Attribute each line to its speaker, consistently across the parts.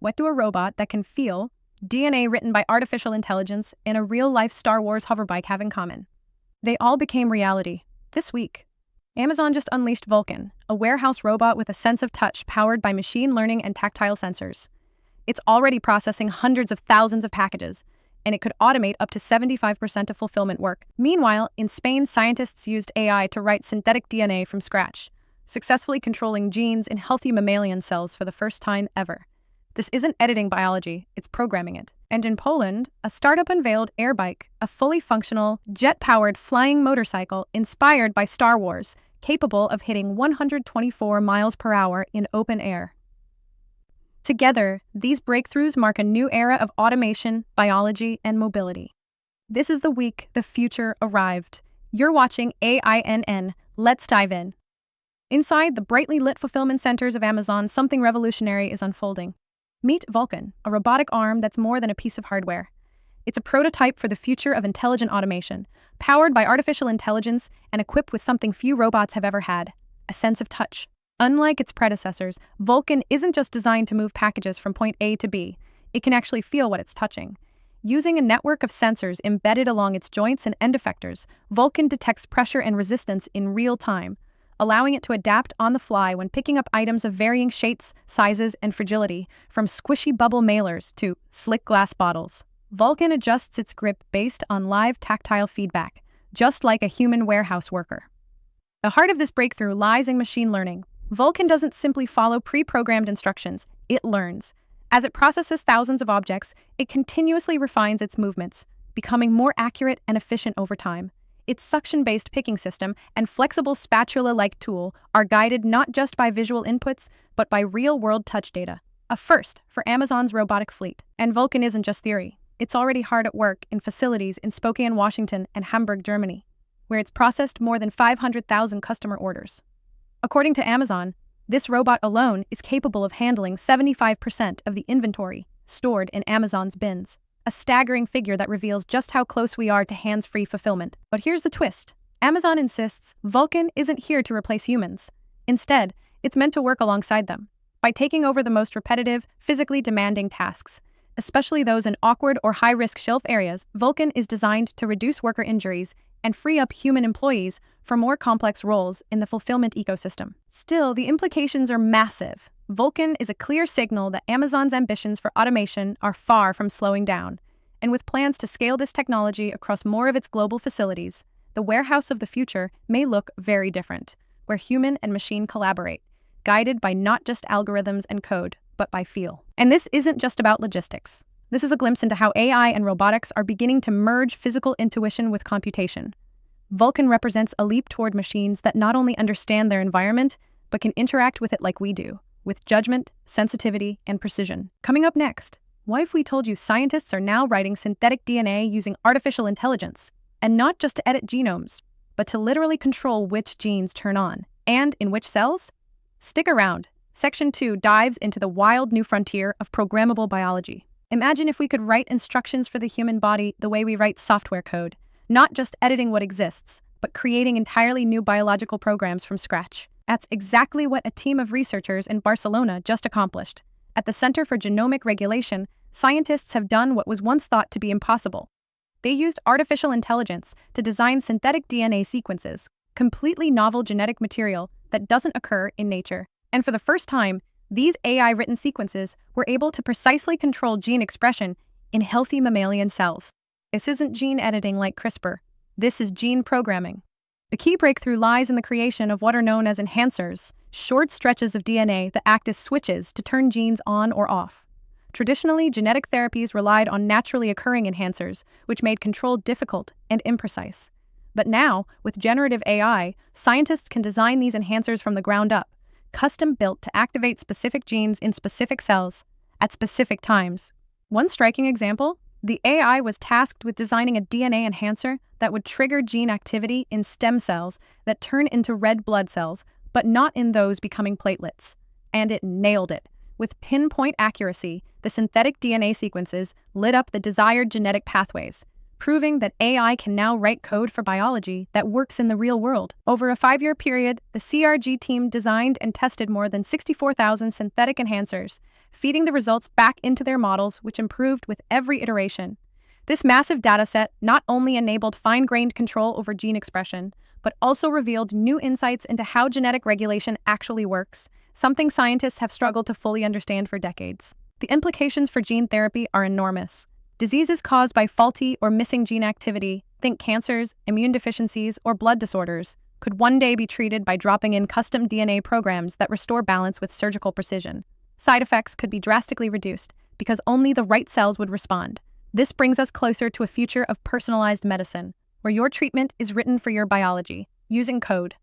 Speaker 1: What do a robot that can feel, DNA written by artificial intelligence, and a real-life Star Wars hoverbike have in common? They all became reality this week. Amazon just unleashed Vulcan, a warehouse robot with a sense of touch powered by machine learning and tactile sensors. It's already processing hundreds of thousands of packages, and it could automate up to 75% of fulfillment work. Meanwhile, in Spain, scientists used AI to write synthetic DNA from scratch, successfully controlling genes in healthy mammalian cells for the first time ever. This isn't editing biology, it's programming it. And in Poland, a startup unveiled Airbike, a fully functional, jet-powered flying motorcycle inspired by Star Wars, capable of hitting 124 miles per hour in open air. Together, these breakthroughs mark a new era of automation, biology, and mobility. This is the week the future arrived. You're watching AINN. Let's dive in. Inside the brightly lit fulfillment centers of Amazon, something revolutionary is unfolding. Meet Vulcan, a robotic arm that's more than a piece of hardware. It's a prototype for the future of intelligent automation, powered by artificial intelligence and equipped with something few robots have ever had: a sense of touch. Unlike its predecessors, Vulcan isn't just designed to move packages from point A to B. It can actually feel what it's touching. Using a network of sensors embedded along its joints and end effectors, Vulcan detects pressure and resistance in real time, allowing it to adapt on the fly when picking up items of varying shapes, sizes, and fragility, from squishy bubble mailers to slick glass bottles. Vulcan adjusts its grip based on live tactile feedback, just like a human warehouse worker. The heart of this breakthrough lies in machine learning. Vulcan doesn't simply follow pre-programmed instructions, it learns. As it processes thousands of objects, it continuously refines its movements, becoming more accurate and efficient over time. Its suction-based picking system and flexible spatula-like tool are guided not just by visual inputs, but by real-world touch data. A first for Amazon's robotic fleet. And Vulcan isn't just theory. It's already hard at work in facilities in Spokane, Washington, and Hamburg, Germany, where it's processed more than 500,000 customer orders. According to Amazon, this robot alone is capable of handling 75% of the inventory stored in Amazon's bins. A staggering figure that reveals just how close we are to hands-free fulfillment. But here's the twist. Amazon insists Vulcan isn't here to replace humans. Instead, it's meant to work alongside them. By taking over the most repetitive, physically demanding tasks, especially those in awkward or high-risk shelf areas, Vulcan is designed to reduce worker injuries and free up human employees for more complex roles in the fulfillment ecosystem. Still, the implications are massive. Vulcan is a clear signal that Amazon's ambitions for automation are far from slowing down. And with plans to scale this technology across more of its global facilities, the warehouse of the future may look very different, where human and machine collaborate, guided by not just algorithms and code, but by feel. And this isn't just about logistics. This is a glimpse into how AI and robotics are beginning to merge physical intuition with computation. Vulcan represents a leap toward machines that not only understand their environment, but can interact with it like we do, with judgment, sensitivity, and precision. Coming up next, what if we told you scientists are now writing synthetic DNA using artificial intelligence, and not just to edit genomes, but to literally control which genes turn on, and in which cells? Stick around. Section 2 dives into the wild new frontier of programmable biology. Imagine if we could write instructions for the human body the way we write software code, not just editing what exists, but creating entirely new biological programs from scratch. That's exactly what a team of researchers in Barcelona just accomplished. At the Center for Genomic Regulation, scientists have done what was once thought to be impossible. They used artificial intelligence to design synthetic DNA sequences, completely novel genetic material that doesn't occur in nature. And for the first time, these AI-written sequences were able to precisely control gene expression in healthy mammalian cells. This isn't gene editing like CRISPR. This is gene programming. The key breakthrough lies in the creation of what are known as enhancers, short stretches of DNA that act as switches to turn genes on or off. Traditionally, genetic therapies relied on naturally occurring enhancers, which made control difficult and imprecise. But now, with generative AI, scientists can design these enhancers from the ground up, custom-built to activate specific genes in specific cells at specific times. One striking example: the AI was tasked with designing a DNA enhancer that would trigger gene activity in stem cells that turn into red blood cells, but not in those becoming platelets. And it nailed it. With pinpoint accuracy, the synthetic DNA sequences lit up the desired genetic pathways, proving that AI can now write code for biology that works in the real world. Over a 5-year period, the CRG team designed and tested more than 64,000 synthetic enhancers, feeding the results back into their models, which improved with every iteration. This massive dataset not only enabled fine-grained control over gene expression, but also revealed new insights into how genetic regulation actually works, something scientists have struggled to fully understand for decades. The implications for gene therapy are enormous. Diseases caused by faulty or missing gene activity, think cancers, immune deficiencies, or blood disorders, could one day be treated by dropping in custom DNA programs that restore balance with surgical precision. Side effects could be drastically reduced because only the right cells would respond. This brings us closer to a future of personalized medicine, where your treatment is written for your biology, using code.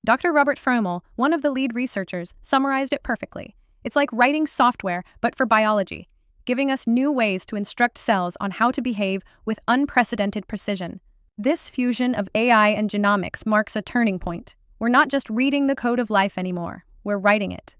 Speaker 1: Dr. Robert Fromel, one of the lead researchers, summarized it perfectly. It's like writing software, but for biology, giving us new ways to instruct cells on how to behave with unprecedented precision. This fusion of AI and genomics marks a turning point. We're not just reading the code of life anymore, we're writing it.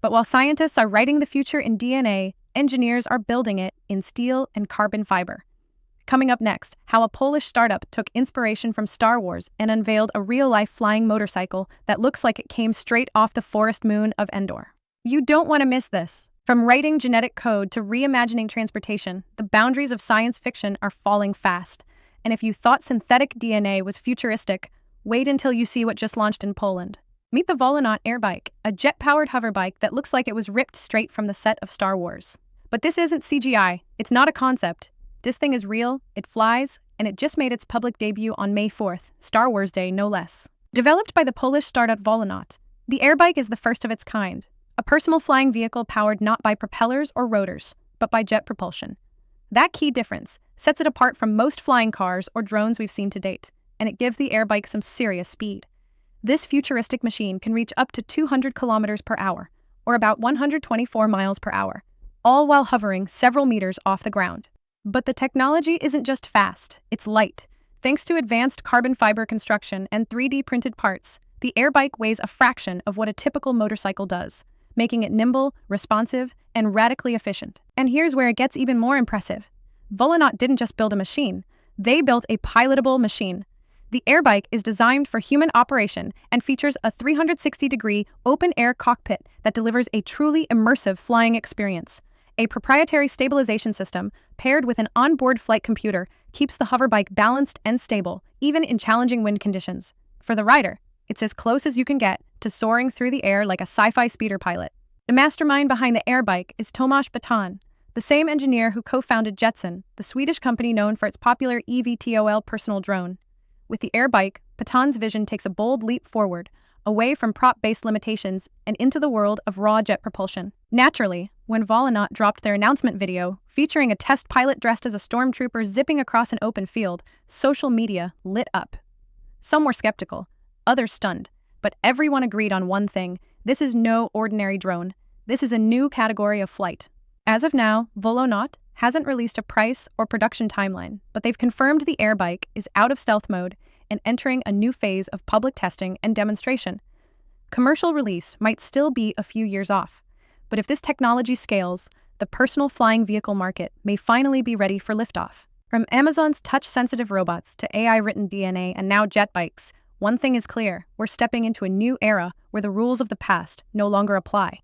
Speaker 1: But while scientists are writing the future in DNA, engineers are building it in steel and carbon fiber. Coming up next, how a Polish startup took inspiration from Star Wars and unveiled a real-life flying motorcycle that looks like it came straight off the forest moon of Endor. You don't want to miss this. From writing genetic code to reimagining transportation, the boundaries of science fiction are falling fast. And if you thought synthetic DNA was futuristic, wait until you see what just launched in Poland. Meet the Volonaut Airbike, a jet-powered hoverbike that looks like it was ripped straight from the set of Star Wars. But this isn't CGI. It's not a concept. This thing is real, it flies, and it just made its public debut on May 4th, Star Wars Day no less. Developed by the Polish startup Volonaut, the Airbike is the first of its kind, a personal flying vehicle powered not by propellers or rotors, but by jet propulsion. That key difference sets it apart from most flying cars or drones we've seen to date, and it gives the Airbike some serious speed. This futuristic machine can reach up to 200 kilometers per hour, or about 124 miles per hour, all while hovering several meters off the ground. But the technology isn't just fast, it's light. Thanks to advanced carbon fiber construction and 3D printed parts, the Airbike weighs a fraction of what a typical motorcycle does, making it nimble, responsive, and radically efficient. And here's where it gets even more impressive. Volonaut didn't just build a machine, they built a pilotable machine. The Airbike is designed for human operation and features a 360-degree open-air cockpit that delivers a truly immersive flying experience. A proprietary stabilization system, paired with an onboard flight computer, keeps the hoverbike balanced and stable, even in challenging wind conditions. For the rider, it's as close as you can get to soaring through the air like a sci-fi speeder pilot. The mastermind behind the Airbike is Tomasz Baton, the same engineer who co-founded Jetson, the Swedish company known for its popular eVTOL personal drone. With the Airbike, Baton's vision takes a bold leap forward, away from prop-based limitations and into the world of raw jet propulsion. Naturally, when Volonaut dropped their announcement video, featuring a test pilot dressed as a stormtrooper zipping across an open field, social media lit up. Some were skeptical, others stunned, but everyone agreed on one thing: this is no ordinary drone. This is a new category of flight. As of now, Volonaut hasn't released a price or production timeline, but they've confirmed the Airbike is out of stealth mode and entering a new phase of public testing and demonstration. Commercial release might still be a few years off, but if this technology scales, the personal flying vehicle market may finally be ready for liftoff. From Amazon's touch-sensitive robots to AI-written DNA and now jet bikes, one thing is clear: we're stepping into a new era where the rules of the past no longer apply.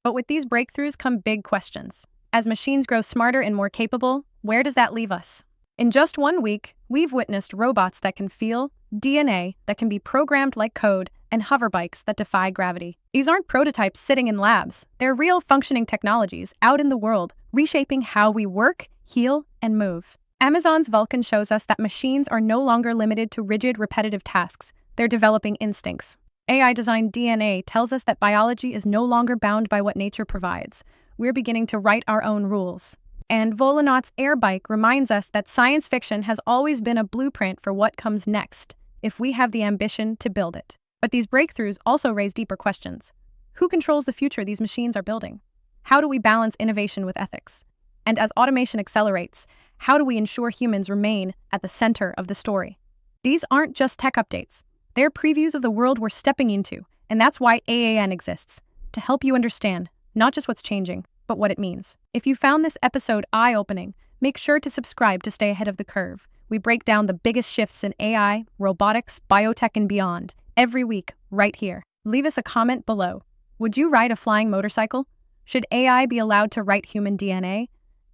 Speaker 1: But with these breakthroughs come big questions. As machines grow smarter and more capable, where does that leave us? In just 1 week, we've witnessed robots that can feel, DNA that can be programmed like code, and hoverbikes that defy gravity. These aren't prototypes sitting in labs. They're real functioning technologies out in the world, reshaping how we work, heal, and move. Amazon's Vulcan shows us that machines are no longer limited to rigid, repetitive tasks. They're developing instincts. AI-designed DNA tells us that biology is no longer bound by what nature provides. We're beginning to write our own rules. And Volonaut's Airbike reminds us that science fiction has always been a blueprint for what comes next, if we have the ambition to build it. But these breakthroughs also raise deeper questions. Who controls the future these machines are building? How do we balance innovation with ethics? And as automation accelerates, how do we ensure humans remain at the center of the story? These aren't just tech updates. They're previews of the world we're stepping into, and that's why AAN exists, to help you understand not just what's changing, but what it means. If you found this episode eye-opening, Make sure to subscribe to stay ahead of the curve. We break down the biggest shifts in AI, robotics, biotech, and beyond every week, right here. Leave us a comment below. Would you ride a flying motorcycle? Should AI be allowed to write human DNA?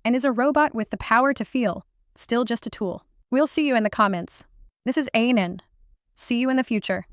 Speaker 1: And is a robot with the power to feel still just a tool? We'll see you in the comments. This is ANN. See you in the future.